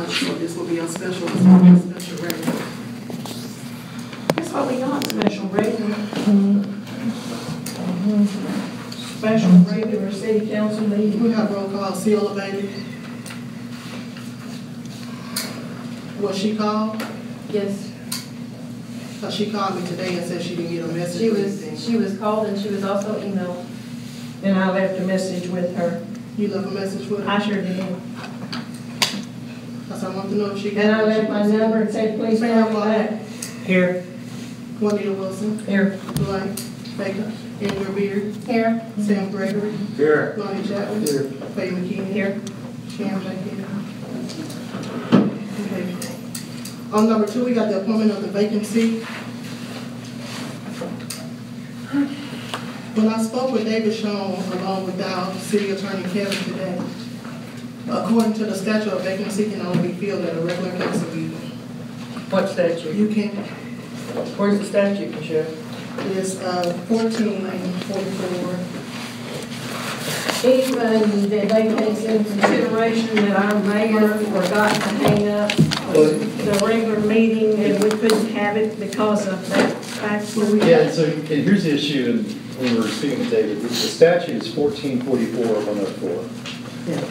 so this will be a special, this will be a special regular. That's what we got, special regular. Special regular city council meeting. We have roll call, Sheila Bailey. Was she called? Yes, Cause she called me today and said she didn't get a message. or anything. she was called and she was also emailed. And I left a message with her. You left a message with her? I sure did. Cause I want to know if she. And I left my number and said, please call me back. Here. Juanita Wilson, Here. Blank, Baker, Andrew Beard, Here. Sam Gregory, Here. Lonnie Chapman, Here. Faye McKean. Here. Shan back here. Okay. On number 2, we got the appointment of the vacancy. When I spoke with David Schoen along with our city attorney Kevin today, according to the statute, a vacancy can only be filled at a regular council meeting. What statute? You can, Where's the statute, Michelle? it's 1444. Even that they take into consideration that our mayor forgot to hang up the regular meeting and we couldn't have it because of that factor. Yeah, and so, and here's the issue, and when we were speaking with David, the statute is 1444-104. Yeah.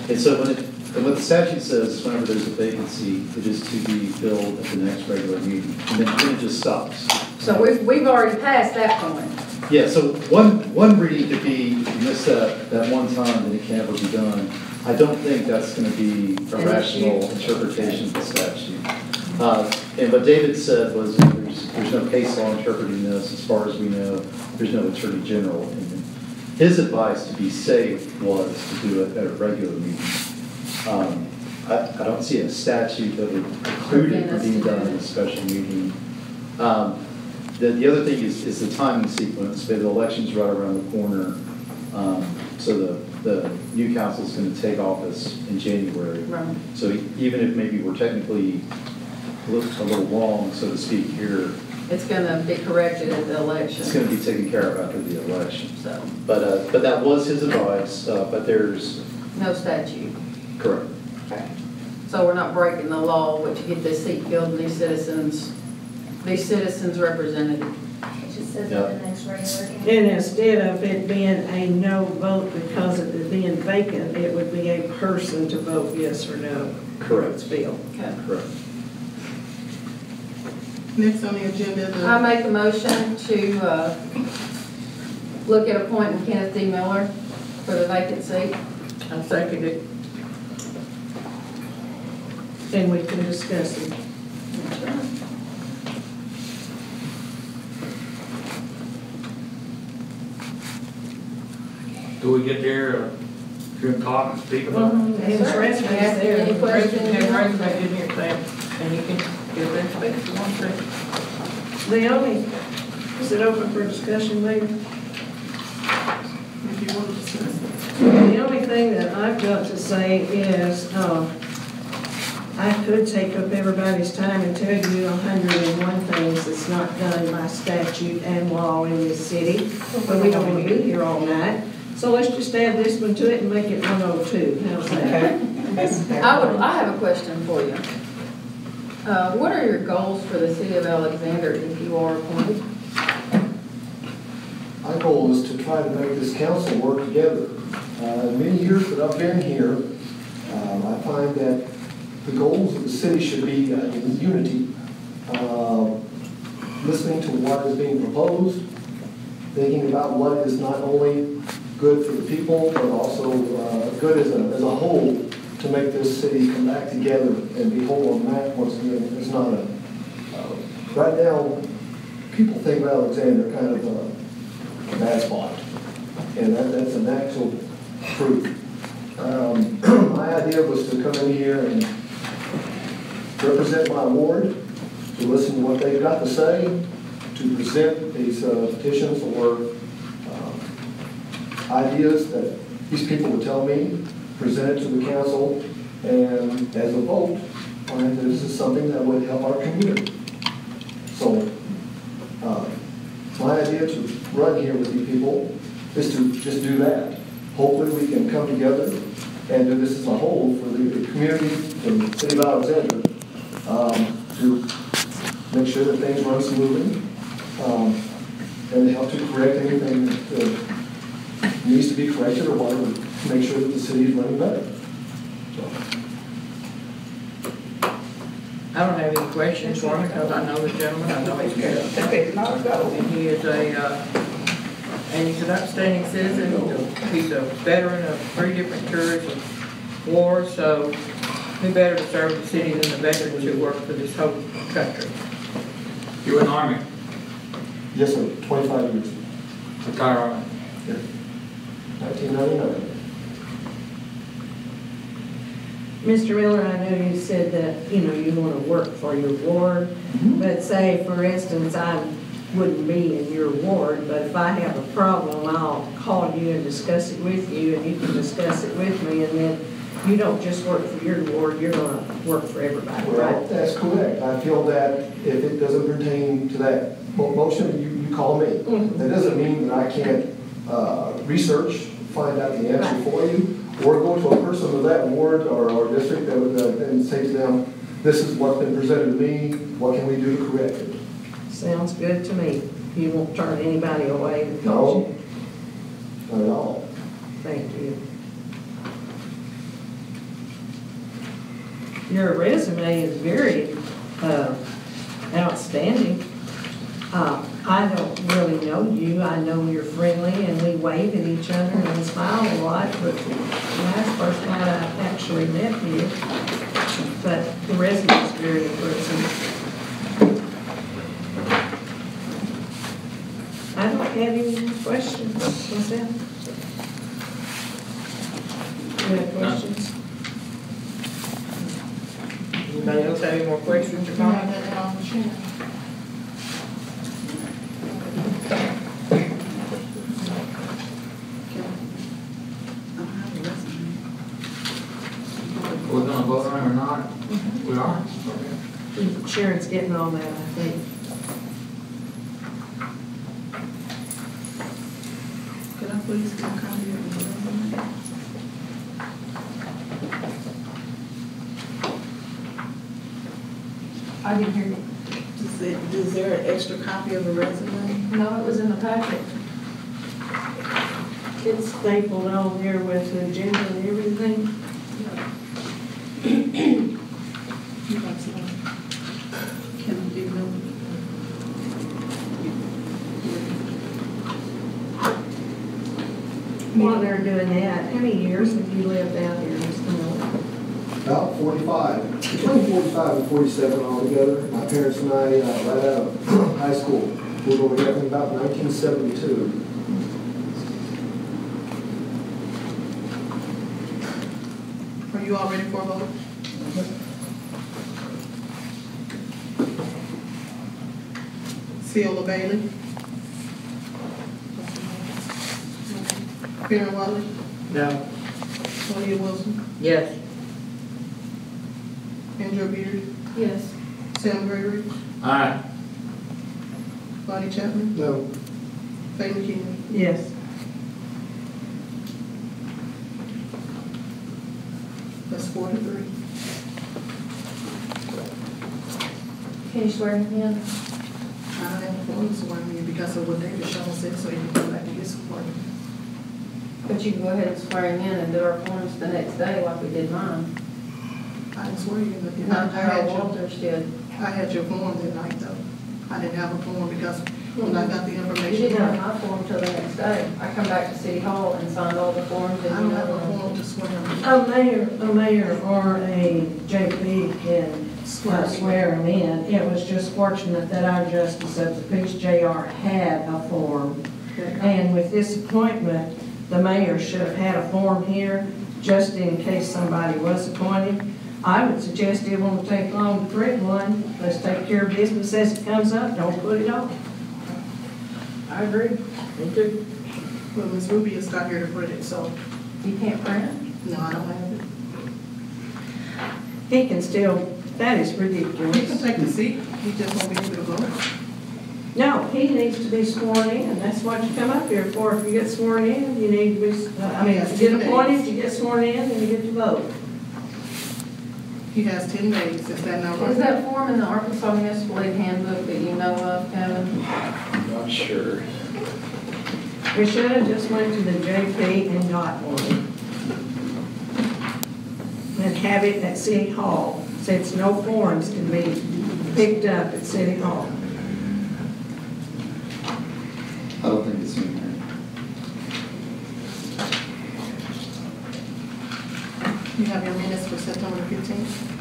And so and what the statute says is whenever there's a vacancy, it is to be filled at the next regular meeting, and then it just stops. So we've already passed that point. Yeah, so one reading could be, you missed that one time, and it can never be done. I don't think that's gonna be a rational interpretation of the statute. And what David said was there's no case law interpreting this. As far as we know, there's no attorney general. And his advice to be safe was to do it at a regular meeting. I don't see a statute that would preclude it from being done in a special meeting. The other thing is the timing sequence. The election's right around the corner. So the new council is going to take office in January. Right. So even if maybe we're technically a little wrong, so to speak, here, It's gonna be corrected at the election. it's going to be taken care of after the election. So, But that was his advice, but there's, no statute. correct. Okay. So we're not breaking the law, which you get this seat filled and these citizens represented. It just says Yeah. at the next regular. And instead of it being a no vote because of it being vacant, it would be a person to vote yes or no. Correct. It's Bill. Okay. Correct. Next on the agenda, I the, make a motion to look at appointing Kenneth D. Miller for the vacant seat. I second it. Then we can discuss it. Do we get there, to talk and speak about it? His resume's Ask there. any questions. His resume in here, Sam, and you can get there and speak if you want to. The only, is it open for discussion later? if you want to discuss it. The only thing that I've got to say is, I could take up everybody's time and tell you 101 things that's not done by statute and law in this city, but we don't want to be here all night. So let's just add this one to it and make it 102. How's that? I have a question for you. What are your goals for the city of Alexander if you are appointed? My goal is to try to make this council work together. Many years that I've been here, I find that the goals of the city should be in unity, listening to what is being proposed, thinking about what is not only good for the people, but also good as a whole to make this city come back together and be whole on that. Once again, it's not a, right now, people think of Alexander kind of a bad spot, and that's an actual truth. My idea was to come in here and represent my ward, to listen to what they've got to say, to present these petitions or ideas that these people would tell me, present it to the council, and as a vote, find that this is something that would help our community. So, my idea to run here with you people is to just do that. Hopefully we can come together and do this as a whole for the community, for the city of Alexander, to make sure that things run smoothly, and help to correct anything that needs to be corrected or whatever, to make sure that the city is running better. I don't have any questions for him because I know the gentleman, I know he's good. And he is and he's an outstanding citizen. He's a veteran of 3 different tours of war, so who better to serve the city than the veterans who work for this whole country? You were in the Army, Yes, sir, 25 years, retired Army. 1999. Mr. Miller, I know you said that, you know, you want to work for your ward, but say, for instance, I wouldn't be in your ward, but if I have a problem, I'll call you and discuss it with you, and you can discuss it with me, and then you don't just work for your ward, you're going to work for everybody, Well, right? that's correct. I feel that if it doesn't pertain to that motion, you call me. That doesn't mean that I can't research, find out the answer for you, or go to a person of that ward or district that would, and say to them, this is what's been presented to me, what can we do to correct it? Sounds good to me. You won't turn anybody away that calls you. No, not at all. Thank you. Your resume is very outstanding. I don't really know you. I know you're friendly and we wave at each other and smile a lot, but that's the first time I actually met you. But the resume is very impressive. I don't have any more questions myself. You have questions? Anybody else have any more questions or You have comments? that down, Shannon? We're gonna vote on it or not? We are? Okay. Sharon's getting all that, I think. Could I please get a copy of the resume? I didn't hear you. Is there an extra copy of the resume? No, it was in the packet. It's stapled on there with the agenda and everything. You got some? Can I give them? While they're doing that, how many years have you lived out here, Mr. Miller? About 45, between 45 and 47 altogether. My parents and I, right out of high school, moved over here in about 1972. Are you all ready for a vote? Ciola Bailey. Karen Wiley. No. Tonya Wilson. Yes. Andrew Beard. Yes. Sam Gregory. Aye. Bonnie Chapman. No. Faye McKinney. Yes. That's 4 to 3. Can you swear me in? I don't have a form to swear me in because of what David Shaw said, so he can come back and get sworn. But you can go ahead and swear him in and do our forms the next day like we did mine. I didn't swear you, but Not Harold Walters did. I had your form that night though. I didn't have a form because when I got the You information. didn't have my form till the next day. I come back to City Hall and signed all the forms I and don't you have a know. form to swear me. A mayor or a JP can swear him in. It was just fortunate that our Justice of the Peace, JR, had a form. And with this appointment, the mayor should have had a form here, just in case somebody was appointed. I would suggest it won't take long to print one. Let's take care of business as it comes up, don't put it off. I agree. Me too. Well, Ms. Ruby is not here to print it, so, You can't print? no, I don't have it. He can still, that is He can ridiculous. take the seat, he just won't be able to vote. No, he needs to be sworn in, that's what you come up here for. If you get sworn in, you need to be, if you get appointed, you get sworn in, and you get to vote. He has 10 days, is that not Is right? that form in the Arkansas Municipal League handbook that you know of, Kevin? I'm not sure. We should have just went to the JP and got one. And have it at City Hall, since no forms can be picked up at City Hall. I don't think it's in there. You have your minutes for September 15th?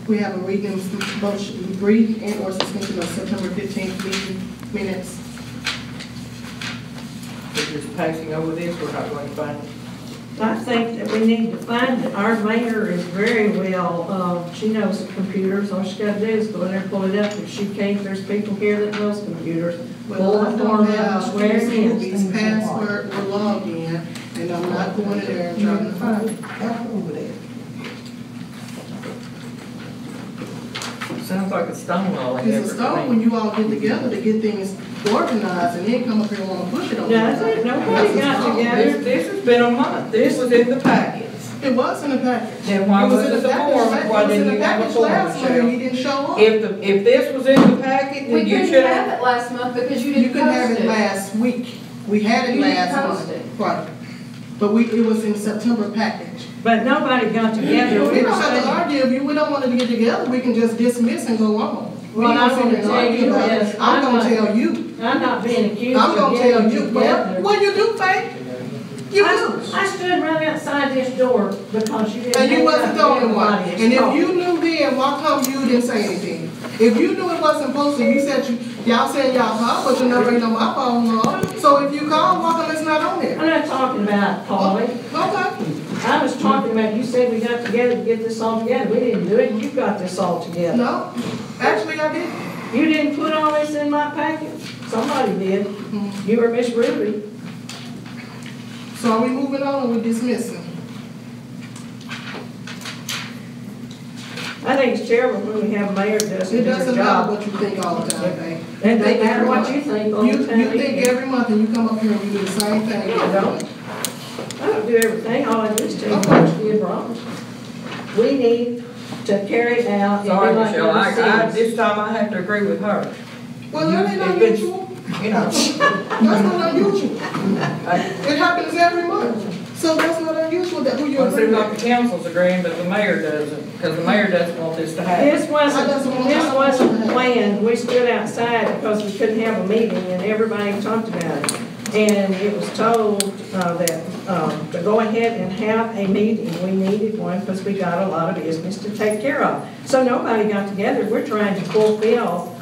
We have a reading, motion, read and or suspension of September 15th meeting minutes. We're just passing over this, we're not going to find it. I think that we need to find it. Our mayor is very well, she knows the computers. All she gotta do is go in there and pull it up. If she can't, there's people here that knows computers. Pull Well, I the don't form up and have swear it in. Scooby's password or login, and I'm not going in there and trying to find it. Sounds like a stonewalling effort. It's a stone when you all get together to get things organized and then come up here and want to push it on. Nothing, nobody got together. This has been a month, this was in the packets. It was in the package. Then why was it the form, why didn't you have a form, Last month, and you Michelle? didn't show up. If this was in the packet, We then you couldn't should have have. it last month because you You didn't couldn't have post it it. last week. We had it You didn't last post month. it. Right. But it was in September package. But nobody got together. We don't have to argue. If we don't want to get together, we can just dismiss and go on. We What don't I'm sit gonna here and tell argue you about it. is, I'm gonna I'm tell you. I'm not being accused I'm of gonna tell getting you. together. Well, you do, Faith. You do. I stood right outside this door because you didn't. And you hang wasn't up the only one. everybody And if talking. you knew then, why come you didn't say anything? If you knew it wasn't posted, you said y'all said y'all called, but your number ain't on my phone, Lord. So if you called, why come it's not on there? I'm not talking about Polly. Okay. I was talking about, you said we got together to get this all together. We didn't do it. You got this all together. No, actually I did. You didn't put all this in my packet. Somebody did. You or Miss Ruby. So are we moving on or we dismissing? I think it's terrible when we have a mayor that doesn't It do their doesn't matter job. what you think all the time, babe. It doesn't matter what you think all the time. You think every month and you come up here and you do the same thing. No, I don't. I don't do everything. All I do is tell you Okay. what you did wrong. We need to carry it out. and Sorry, be like Michelle, other cities. this time I have to agree with her. Well, that ain't If it's- unusual. You know, That's not unusual. It happens every month. So that's not unusual that who you well, it agree seems like with. the council's agreeing, but the mayor doesn't, because the mayor doesn't want this to happen. This wasn't planned. We stood outside because we couldn't have a meeting and everybody talked about it. And it was told that to go ahead and have a meeting. We needed one because we got a lot of business to take care of. So nobody got together. We're trying to fulfill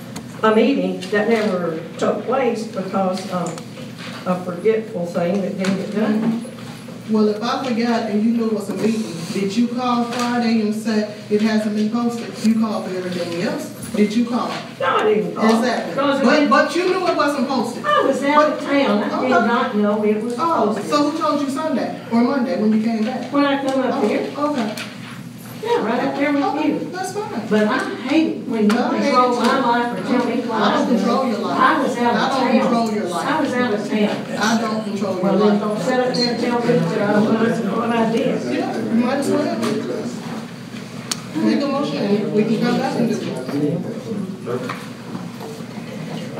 a meeting that never took place because of a forgetful thing that didn't get done. Well, if I forgot and you knew it was a meeting, did you call Friday and say it hasn't been posted? You called for everything else? Did you call? No, I didn't call. Exactly. Because But you knew it wasn't posted. I was out of town. I did Okay. not know it was Oh, posted. so who told you Sunday or Monday when you came back? When I come up Oh, here, okay. yeah, right up there with Okay, you. that's fine. But I hate it when you I hate control it my too. life or tell me what I don't control your life. I was out of I town. don't control your life. I was out of town. I don't control your Well, then life. don't sit up there and tell me what I was and what I did. Yeah, you might as well. Make a motion and we can come back and do it.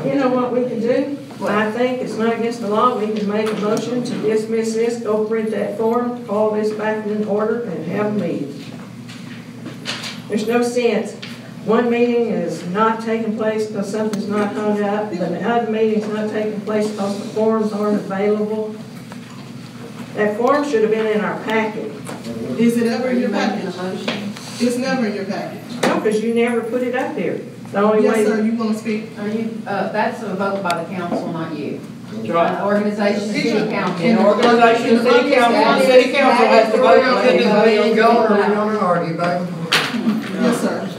You know what we can do? Well, I think it's not against the law. We can make a motion to dismiss this, go print that form, call this back in order and have a meeting. There's no sense. One meeting is not taking place because something's not hung up, and the other meeting's not taking place because the forms aren't available. That form should have been in our packet. Is it ever Are in you your making a package? motion? It's never in your package. No, because you never put it up there. The only Yes, way. sir, you want to speak? Are you, that's a vote by the council, not you. Right. Organization, city council. In organization, city council, the city council has to vote on it. Yes, sir.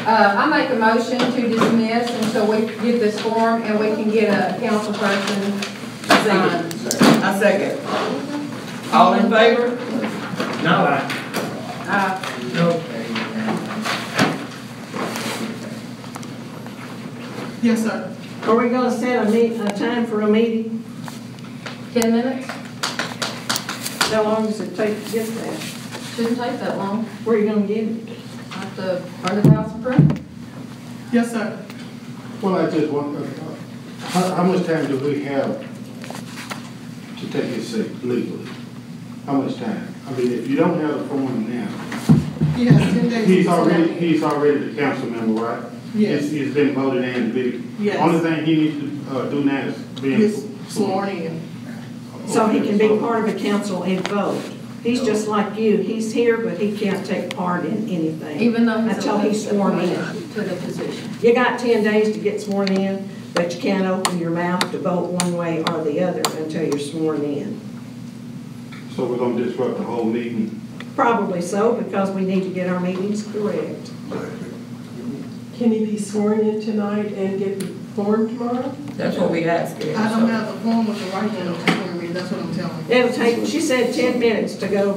I make a motion to dismiss until we get this form and we can get a council person signed. I second. All in favor? No. No. Yes, sir. Are we gonna set a time for a meeting? 10 minutes? How long does it take to get that? Shouldn't take that long. Where are you gonna get it? At the front of the house of print. Yes, sir. Well, I just want, how much time do we have to take his seat legally? How much time? I mean, if you don't have the form now, He has 10 days. he's already the council member, right? Yes. He's been voted in to be. Yes. Only thing he needs to do now is be. He's sworn in. So he can be part of a council and vote. He's just like you. He's here, but he can't take part in anything. Even though he's Until he's sworn in. to the position. You got 10 days to get sworn in, but you can't open your mouth to vote one way or the other until you're sworn in. So we're gonna disrupt the whole meeting. Probably so, because we need to get our meetings correct. Can he be sworn in tonight and get the form tomorrow? That's what we asked him. I don't have the form with the right one for me, that's what I'm telling you. It'll take, she said 10 minutes to go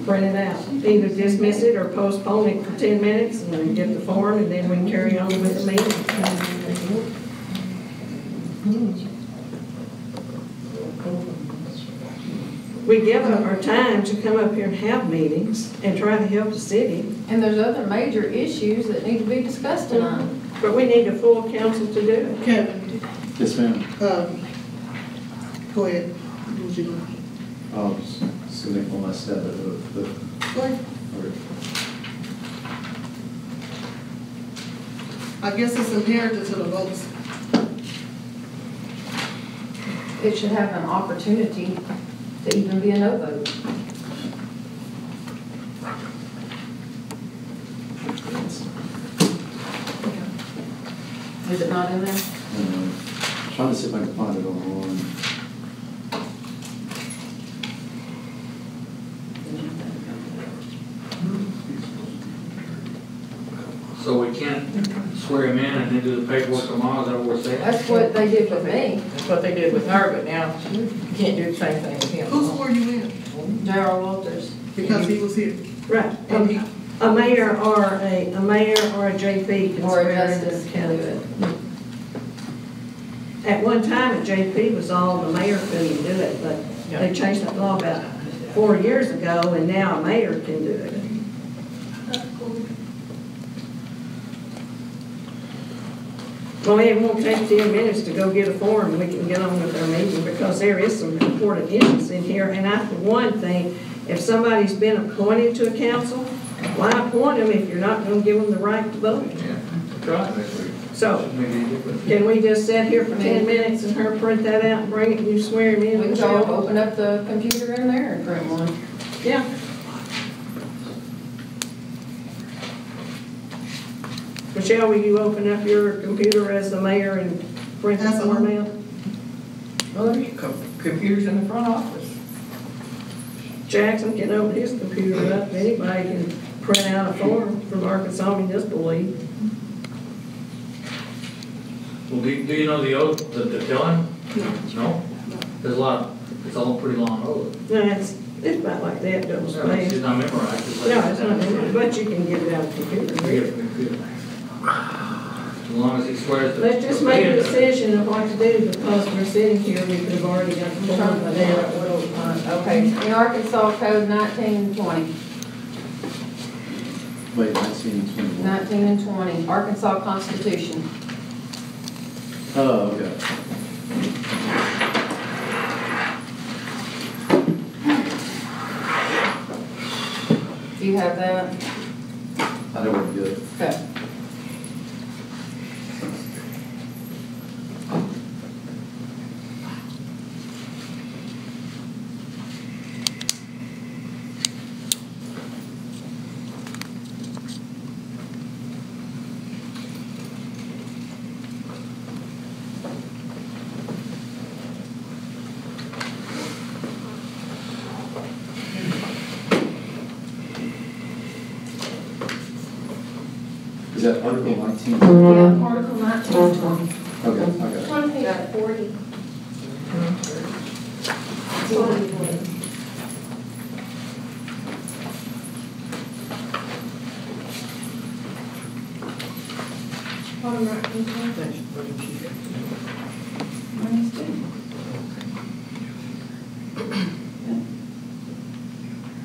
print it out. Either dismiss it or postpone it for 10 minutes and then get the form and then we can carry on with the meeting. We give up our time to come up here and have meetings and try to help the city, And there's other major issues that need to be discussed tonight. but we need a full council to do it. Kevin, Yes, ma'am. go ahead. What was you doing? Just gonna make one last step at the. Go ahead. Okay. I guess it's imperative to the votes. It should have an opportunity to even be a no vote. Is it not in there? Trying to see if I can find it online. So we can't swear him in and then do the paperwork tomorrow, is that what we're saying? That's what they did with me. That's what they did with her, but now you can't do the same thing with him. Who swore you in? Darrell Walters. Because he was here. Right. And he, A mayor or a JP can Or a swear into justice the can do council. it. At one time, a JP was all, the mayor couldn't do it, but they changed that law about 4 years ago, and now a mayor can do it. Well, it won't take 10 minutes to go get a form, and we can get on with our meeting, because there is some important issues in here, and for one thing, if somebody's been appointed to a council, why appoint them if you're not gonna give them the right to vote? Yeah, that's right. So, Shouldn't make any difference. can we just sit here for 10 minutes and her print that out and bring it and you swear him in? We can go open up the computer in there and print one. Yeah. Michelle, will you open up your computer as the mayor and print the form out? Well, there's computers in the front office. Jackson can open his computer up, anybody can print out a form from Arkansas Municipal League. Well, do you know the oath to tell him? No? There's a lot, it's all pretty long oath. No, it's about like that, don't It's it? not memorized. It's like- No, it's not, but you can get it out of the computer. Yeah, from the computer. As long as he swears that. Let's just make a decision of what to do, because we're sitting here, we could have already got the form by now. Okay, in Arkansas Code 1920, Wait, 19 and 21. 19 and 20, Arkansas Constitution. Oh, okay. Do you have that? I know we're good. Okay. Is that Article 19? Yeah, Article 1920. Okay, okay. On page 40.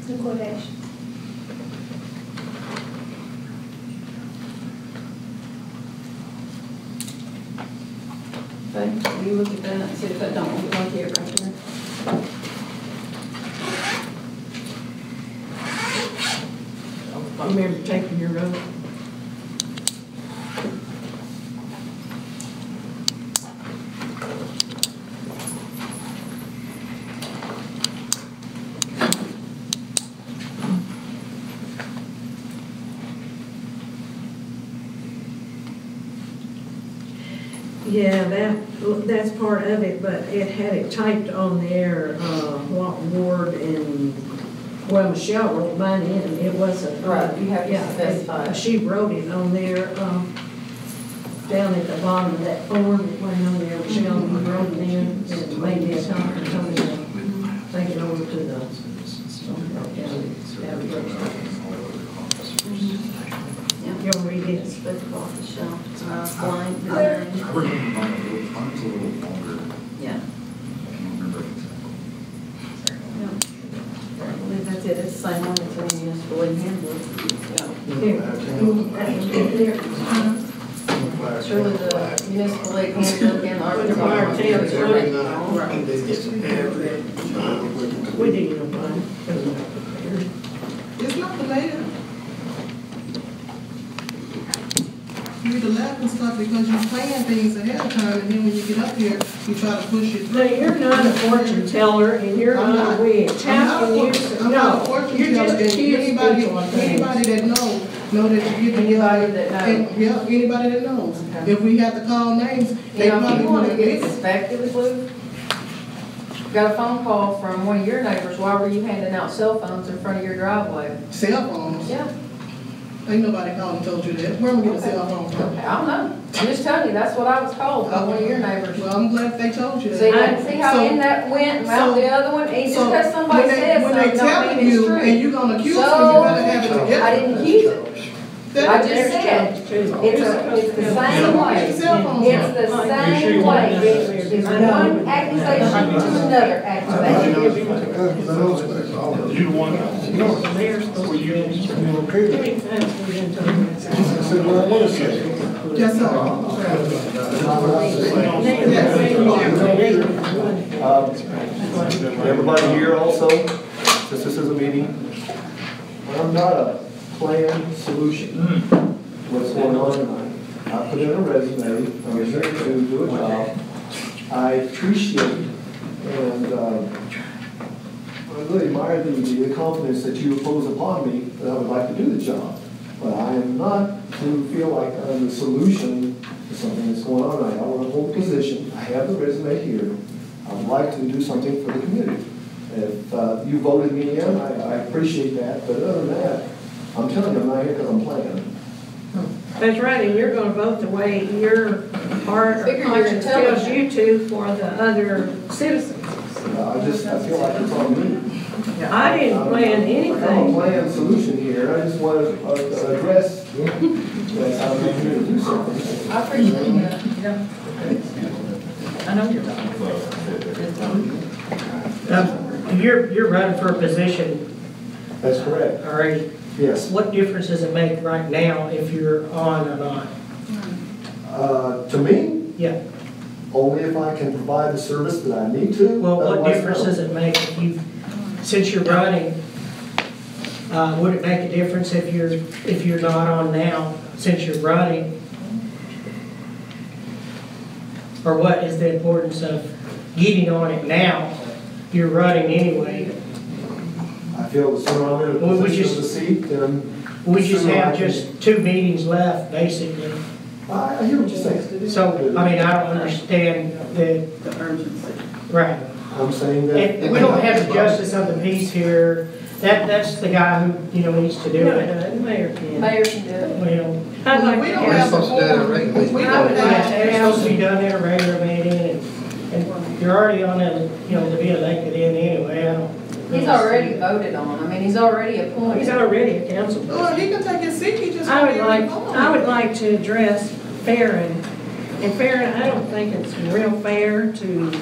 Liquidation. Okay, you look at that and see if that don't look like it right there. Remember taking your road? Yeah, that's part of it, but it had it typed on there, what ward and, well, Michelle wrote mine in, it wasn't. Right, you have to Yeah, specify. She wrote it on there, down at the bottom of that form, it wasn't on there, Michelle, you wrote it in, and made me a copy, and told me to take it over to the, you'll read it. Specify off the shelf, blank, Clear. design. I remember mine, mine's a little longer. Yeah. I can't remember if I believe that's it, it's the same one that's in the municipal league handbook. Surely the municipal league handbook and our. We didn't know mine. It's not the mayor. You either laugh and stuff because you plan things ahead of time, and then when you get up here, you try to push it No, through. you're not a fortune teller, and you're I'm not a witch. I'm not How a can you, fortune, I'm not a no, fortune you're teller, just and accusing anybody, people of things. anybody that know that you give Anybody that knows. Yeah, anybody that knows. Okay. If we have to call names, You they know, if probably you want to wouldn't get admit it. speculative, got a phone call from one of your neighbors, why were you handing out cell phones in front of your driveway? Cell phones, Yeah, ain't nobody called and told you that. Where am I getting a cell phone from? okay, I don't know, I'm just telling you, that's what I was told by one of your neighbors. Well, I'm glad they told you See, that. see how So- in that went, and out so- the other one, and just So, because somebody when they- says when something, they don't telling mean it's you, true. and you gonna accuse them, So, you better have it together. I didn't accuse it, I That- just said, it's the same way. It's cell phones. It's the same way, it's one accusation to another accusation. You the one, Mayor's supposed to be. How many times we been told that? said what I want to say. Yes, sir. Everybody here also, since this is a meeting, I'm not a plan solution. What's going on tonight? I put in a resume, I'm here to do a job. I appreciate and I really admire the confidence that you impose upon me that I would like to do the job. But I am not to feel like I'm the solution to something that's going on right now. I want to hold a position. I have the resume here. I would like to do something for the community. If you voted me in, I appreciate that. But other than that, I'm telling you, I'm not here because I'm playing. That's right, and you're gonna vote the way your heart or Figure you're conscience tells you intelligent. to for the other citizens. I feel like it's on me. I didn't plan I'm a anything. plan solution here. I just want to address that I'm here to do something. I appreciate that. Yeah. I know you're not. You're running for a position That's correct. already. Yes. What difference does it make right now if you're on or not? To me, Yeah, only if I can provide the service that I need to. well, what Otherwise, difference no. does it make if you, since you're running, would it make a difference if you're not on now, since you're running? Or what is the importance of getting on it now? You're running anyway. I feel the sooner I'm in a Well, we position of just- the seat, then. We just sooner I have can- just 2 meetings left, basically. I hear what you're saying. So, I mean, I don't understand the, right. I'm saying that. And we don't have the justice of the peace here. That's the guy who, needs to do No, it. the mayor can. Mayor can do it. Well, I'd like We to don't have have some. a forum. We don't it's have. supposed to be done at a regular meeting, and you're already on a, to be elected in anyway. I don't. He's already voted on, I mean, he's already appointed. He's already a council Well, person. he can take his seat, he just. I would like to address Farron. And Farron, I don't think it's real fair to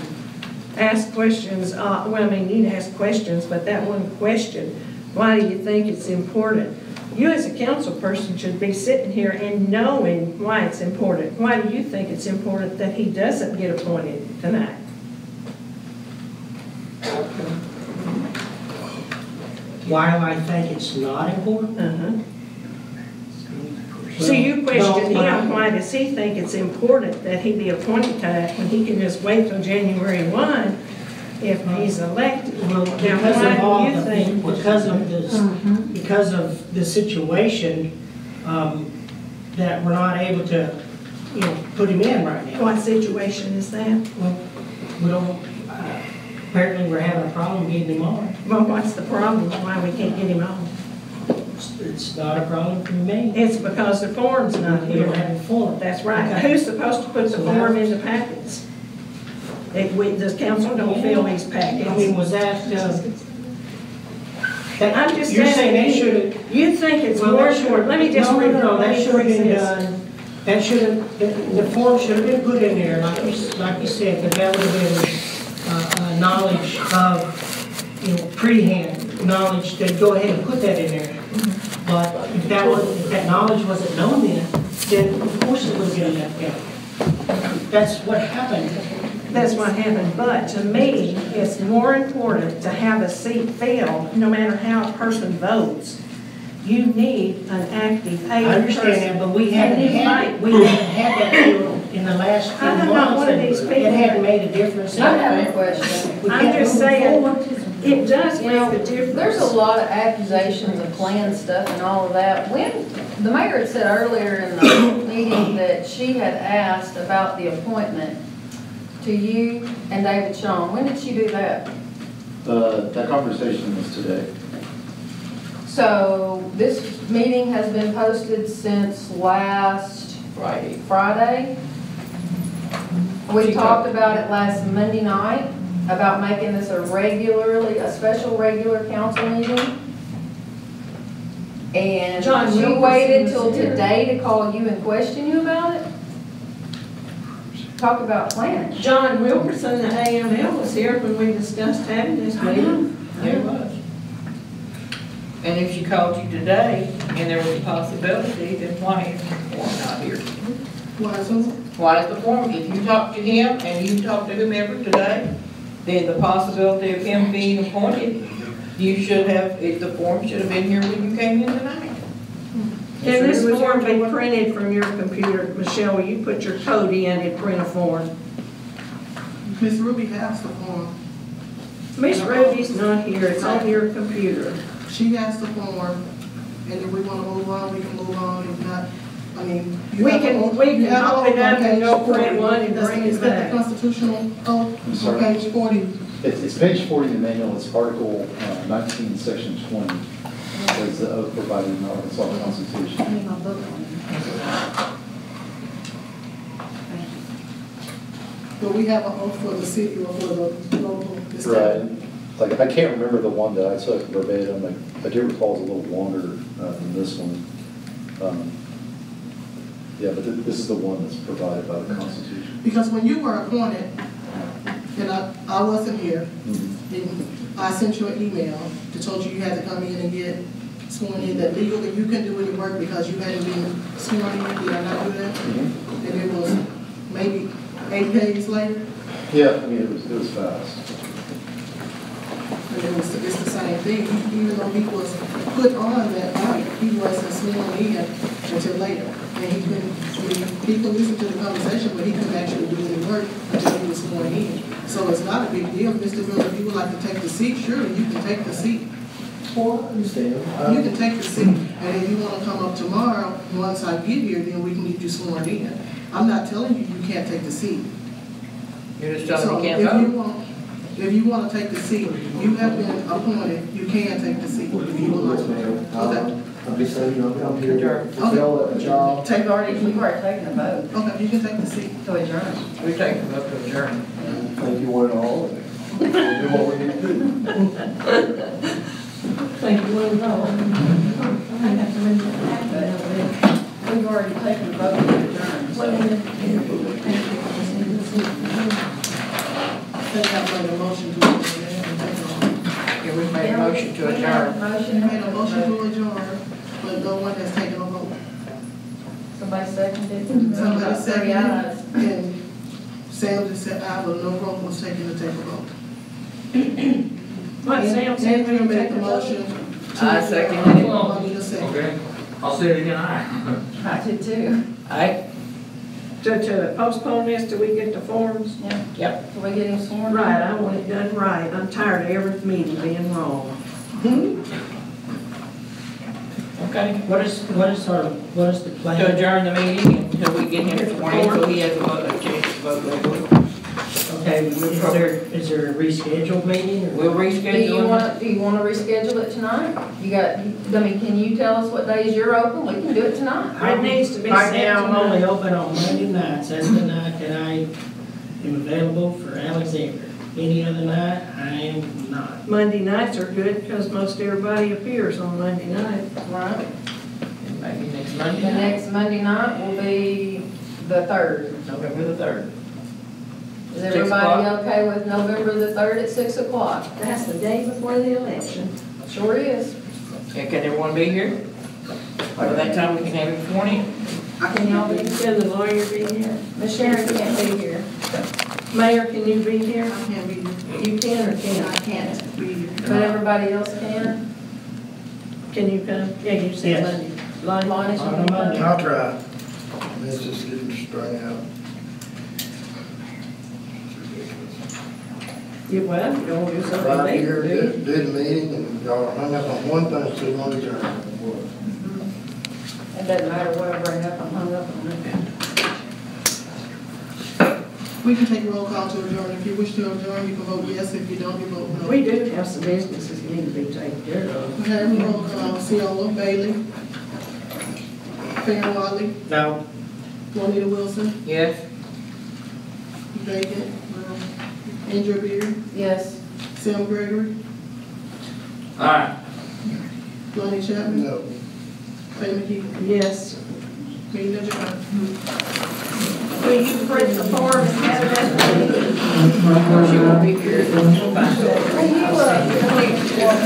ask questions, well, I mean, you can ask questions, but that one question, why do you think it's important? You as a council person should be sitting here and knowing why it's important. Why do you think it's important that he doesn't get appointed tonight? Why do I think it's not important? So you question No, him, why does he think it's important that he be appointed tonight when he can just wait till January 1 if he's elected? Well, Now, because why of all do you the, think? because of the situation, that we're not able to, you know, put him in right now. What situation is that? Well, we don't, apparently we're having a problem getting him on. Well, what's the problem, why we can't get him on? It's not a problem for me. It's because the form's not We don't here. have a form. That's right. Okay. Who's supposed to put the So form that- in the packets? Does council don't fill these packets? I mean, was that, I'm just you're saying they asking should have. you, you think it's Well, more that should- important, let me just No, read no, no, that should have been this. done, that should have, the form should have been put in there, like you said, but that would have been, knowledge of, you know, pre-hand knowledge, to go ahead and put that in there. But if that knowledge wasn't known then of course it would have been that way. That's what happened. That's what happened, but to me, it's more important to have a seat filled, no matter how a person votes. You need an active, I able understand that, person. but we And haven't you had, might- we haven't had that field in the last few I'm months. not one of and these people. It hadn't made a difference. I have a question. We I'm can't just move saying, forward. it does You know, make a difference. there's a lot of accusations of Klan stuff and all of that. When, the mayor had said earlier in the meeting that she had asked about the appointment to you and David Shaw. When did she do that? That conversation was today. So this meeting has been posted since last Friday. We talked about it last Monday night, about making this a special regular council meeting. And John she Wilkerson waited was till here. today to call you and question you about it? Talk about planning. John Wilkerson, the AML, was here when we discussed having this meeting. There was. And if she called you today and there was a possibility, then why is the form not here? Why is it? Why is the form, if you talk to him and you talk to whomever today, then the possibility of him being appointed, you should have, if the form should have been here when you came in tonight. Can this form be printed from your computer? Michelle, will you put your code in and print a form? Ms. Ruby has the form. Miss Ruby's not here, it's on your computer. She has the form, and if we want to move on, we can move on. If not, I mean. you We have can- a- we can you have copy a- it up and go on page print one and 40. bring it Is that back. the constitutional code? I'm sorry? On page 40. It's page 40 in the manual, it's Article 19, Section 20. It's the oath provided in the Arkansas Constitution. I need my book on But we have an oath for the city or for the local. the state. Right. Like, I can't remember the one that I took verbatim. I do recall it's a little longer than this one. Yeah, but this is the one that's provided by the Constitution. Because when you were appointed, and I wasn't here, Mhm. and I sent you an email that told you you had to come in and get sworn in, that legally you couldn't do any work because you hadn't been sworn in, did I not do that? Mhm. And it was maybe 8 days later, Yeah, I mean, it was fast. and it's the same thing, even though he was put on that night, he wasn't sworn in until later. And he couldn't, I mean, he could listen to the conversation, but he couldn't actually do any work until he was sworn in. So it's not a big deal, Mr. Miller, if you would like to take the seat, surely you can take the seat. Well, I understand. You can take the seat, and if you want to come up tomorrow, once I get here, then we can get you sworn in. I'm not telling you you can't take the seat. You're just telling So me you if can't you vote? want, if you want to take the seat, you have been appointed, you can take the seat if you would like to. Okay, I'm just saying, I'm here to fill a job. We've already taken the vote okay, you can take the seat. to adjourn. We take the vote to adjourn. Thank you one and all. We'll do what we need to do. Thank you, Lynn. I have to read that. We've already taken the vote to adjourn. They have made a motion to adjourn. Yeah, we made a motion to adjourn. They made a motion to adjourn, but no one has taken a vote. Somebody seconded. Somebody Three seconded, ayes. and Sam just said aye, but no vote was taken to take a vote. What, Sam said we Andrew would made take the a motion. vote? I seconded it. Juanita seconded. Okay, I'll say it again, aye. I did too. Aye. To postpone this till we get the forms? Yeah. Yep. Can we get him sworn? Right, I want it done right. I'm tired of every meeting being wrong. Okay. What is the To plan? adjourn the meeting until we get him sworn in, so he has a vote, a chance to vote legally. Okay, is there a rescheduled meeting or? We'll Do you reschedule. want, reschedule it tonight? You got, I mean, can you tell us what days you're open? We can do it tonight. It needs to be Right sent now, I'm only tonight. open on Monday nights. That's the night that I am available for Alexander. Any other night, I am not. Monday nights are good because most everybody appears on Monday night. Right. Maybe next The Monday. next Monday night will be the 3rd. November the 3rd. Is 6 everybody o'clock. okay with November the 3rd at 6 o'clock? That's the day before the election. Sure is. Okay, can everyone be here? By that time, we can have him sworn in. Can y'all be? Can the lawyer be here? Miss Sharon can't be here. Mayor, can you be here? I can't be here. You can or I can't? can't be here. But everybody else can? Can you come? Yeah, you said Yes. Monday. Lonnie? Lonnie, you On can Monday. come? I'll try. Let's just get it straight out. You, well, you don't do something Right later, here, do you? did the meeting, and y'all hung up on one thing, so long as you're. It doesn't matter what I bring up, I'm hung up on it. We can take a roll call to adjourn. If you wish to adjourn, you can vote yes. If you don't, you vote no. We do have some businesses that need to be taken care of. Okay, roll call. Ciola, Bailey, Farron Wadley, No. Juanita Wilson, Yes? vacant, Andrew Beard, Yes. Sam Gregory, Aye. Lonnie Chapman, No. Faye McKee. Yes. Meeting adjourned. Will you print the form and have it at the meeting? She won't be here. We'll find out. Hey, you, make sure,